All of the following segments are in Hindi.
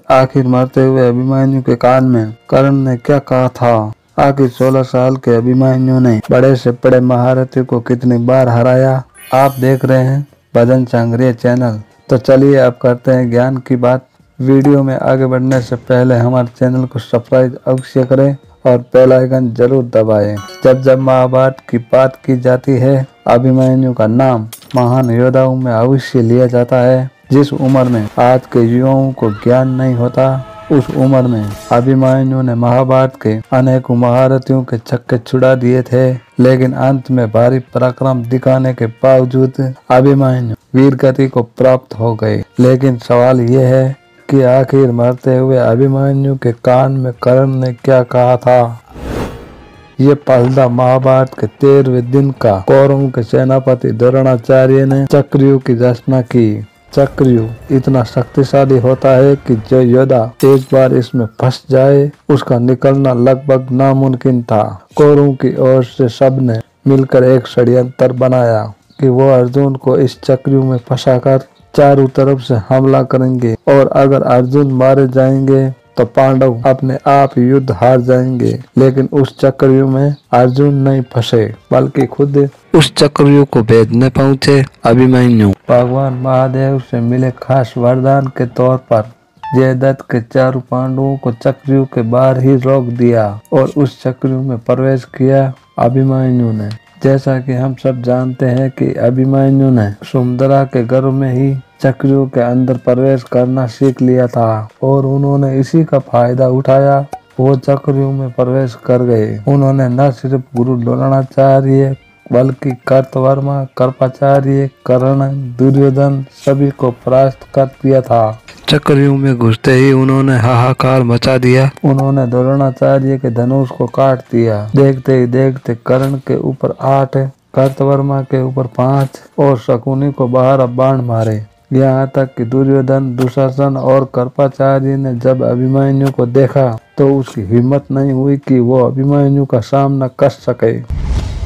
आखिर मरते हुए अभिमन्यु के कान में कर्ण ने क्या कहा था? आखिर 16 साल के अभिमन्यु ने बड़े से बड़े महारथी को कितनी बार हराया? आप देख रहे हैं भजन चांगरिया चैनल। तो चलिए अब करते हैं ज्ञान की बात। वीडियो में आगे बढ़ने से पहले हमारे चैनल को सब्सक्राइब अवश्य करें और बेल आइकन जरूर दबाएं। जब महाभारत की बात की जाती है अभिमन्यु का नाम महान योद्धाओं में अवश्य लिया जाता है। जिस उम्र में आज के युवाओं को ज्ञान नहीं होता, उस उम्र में अभिमन्यु ने महाभारत के अनेकों महारथियों के छक्के छुड़ा दिए थे। लेकिन अंत में भारी पराक्रम दिखाने के बावजूद अभिमन्यु वीर गति को प्राप्त हो गए। लेकिन सवाल यह है कि आखिर मरते हुए अभिमन्यु के कान में कर्ण ने क्या कहा था? ये फलदा महाभारत के 13वें दिन का कौरवों के सेनापति द्रोणाचार्य ने चक्रव्यूह की रचना की। चक्रव्यूह इतना शक्तिशाली होता है कि जो योद्धा एक बार इसमें फंस जाए उसका निकलना लगभग नामुमकिन था। कौरवों की ओर से सबने मिलकर एक षड्यंत्र बनाया कि वो अर्जुन को इस चक्रव्यूह में फंसाकर चारों तरफ से हमला करेंगे और अगर अर्जुन मारे जाएंगे तो पांडव अपने आप युद्ध हार जाएंगे। लेकिन उस चक्रव्यूह में अर्जुन नहीं फंसे बल्कि खुद उस चक्रव्यूह को भेदने पहुंचे अभिमन्यु। भगवान महादेव से मिले खास वरदान के तौर पर जयद्रथ के चारों पांडवों को चक्रव्यूह के बाहर ही रोक दिया और उस चक्रव्यूह में प्रवेश किया अभिमन्यु ने। जैसा कि हम सब जानते हैं कि अभिमन्यु ने सुभद्रा के गर्भ में ही चक्रव्यूह के अंदर प्रवेश करना सीख लिया था और उन्होंने इसी का फायदा उठाया। वो चक्रव्यूह में प्रवेश कर गए। उन्होंने न सिर्फ गुरु द्रोणाचार्य बल्कि कृतवर्मा, कृपाचार्य, कर्ण, दुर्योधन सभी को परास्त कर दिया था। चक्रव्यूह में घुसते ही उन्होंने हाहाकार मचा दिया। उन्होंने द्रोणाचार्य के धनुष को काट दिया। देखते ही देखते कर्ण के ऊपर 8, कृतवर्मा के ऊपर 5 और शकुनी को 12 बाण मारे। यहाँ तक कि दुर्योधन, दुशासन और कृपाचार्य ने जब अभिमन्यु को देखा तो उसकी हिम्मत नहीं हुई कि वो अभिमन्यु का सामना कर सके।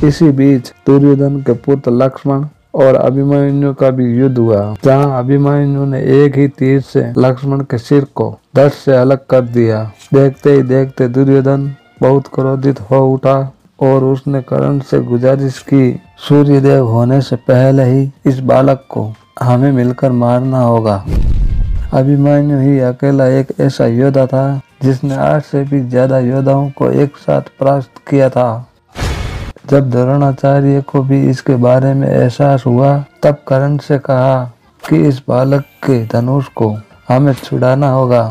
इसी बीच दुर्योधन के पुत्र लक्ष्मण और अभिमन्यु का भी युद्ध हुआ, जहां अभिमन्यु ने एक ही तीर से लक्ष्मण के सिर को धड़ से अलग कर दिया। देखते ही देखते दुर्योधन बहुत क्रोधित हो उठा और उसने कर्ण से गुजारिश की, सूर्यदेव होने से पहले ही इस बालक को हमें मिलकर मारना होगा। अभिमन्यु ही अकेला एक ऐसा योद्धा था जिसने 8 से भी ज्यादा योद्धाओं को एक साथ परास्त किया था। जब द्रोणाचार्य को भी इसके बारे में एहसास हुआ तब कर्ण से कहा कि इस बालक के धनुष को हमें छुड़ाना होगा।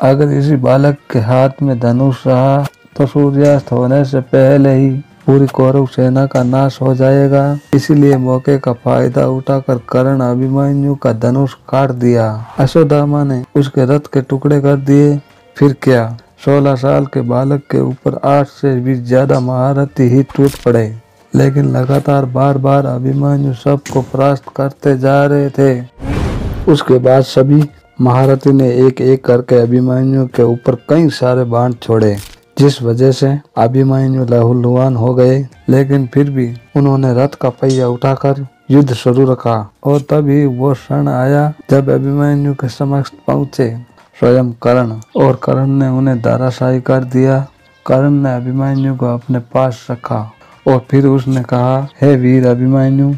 अगर इसी बालक के हाथ में धनुष रहा तो सूर्यास्त होने से पहले ही पूरी कौरव सेना का नाश हो जाएगा। इसीलिए मौके का फायदा उठाकर कर्ण अभिमन्यु का धनुष काट दिया। अश्वत्थामा ने उसके रथ के टुकड़े कर दिए। फिर क्या, 16 साल के बालक के ऊपर 8 से भी ज्यादा महारथी ही टूट पड़े। लेकिन लगातार बार अभिमन्यु सबको परास्त करते जा रहे थे। उसके बाद सभी महारथी ने एक एक करके अभिमन्यु के ऊपर कई सारे बाण छोड़े, जिस वजह से अभिमन्यु लहूलुहान हो गए। लेकिन फिर भी उन्होंने रथ का पहिया उठाकर युद्ध शुरू रखा और तभी वो क्षण आया जब अभिमन्यु के समक्ष पहुंचे स्वयं कर्ण और कर्ण ने उन्हें धराशायी कर दिया। कर्ण ने अभिमन्यु को अपने पास रखा और फिर उसने कहा, हे वीर अभिमन्यु,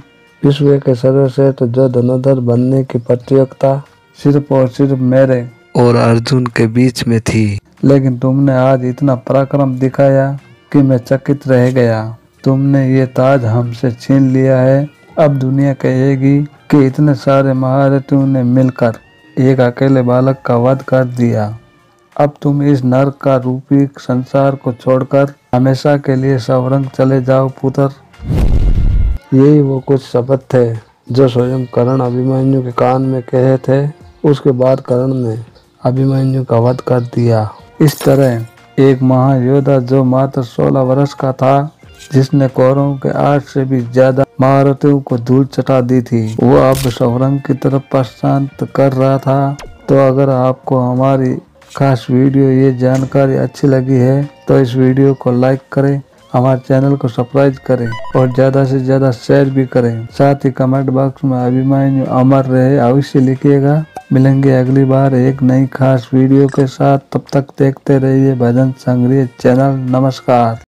विश्व के सर्वश्रेष्ठ जो धनुर्धर बनने की प्रतियोगिता सिर्फ और सिर्फ मेरे और अर्जुन के बीच में थी, लेकिन तुमने आज इतना पराक्रम दिखाया कि मैं चकित रह गया। तुमने ये ताज हमसे छीन लिया है। अब दुनिया कहेगी कि इतने सारे महारथियों ने मिलकर एक अकेले बालक का वध कर दिया। अब तुम इस नरक का रूपी संसार को छोड़कर हमेशा के लिए सवरंग चले जाओ पुत्र। यही वो कुछ शब्द थे जो स्वयं कर्ण अभिमन्यु के कान में कहे थे। उसके बाद कर्ण ने अभिमन्यु का वध कर दिया। इस तरह एक महायोद्धा जो मात्र 16 वर्ष का था, जिसने कौरवों के 8 से भी ज्यादा महारथियों को धूल चटा दी थी, वो अब सवरंग की तरफ प्रस्थान कर रहा था। तो अगर आपको हमारी खास वीडियो ये जानकारी अच्छी लगी है तो इस वीडियो को लाइक करें, हमारे चैनल को सब्सक्राइब करें और ज्यादा से ज्यादा शेयर भी करें। साथ ही कमेंट बॉक्स में अभिमन्यु अमर रहे अवश्य लिखिएगा। मिलेंगे अगली बार एक नई खास वीडियो के साथ। तब तक देखते रहिए भजन संग्रह चैनल। नमस्कार।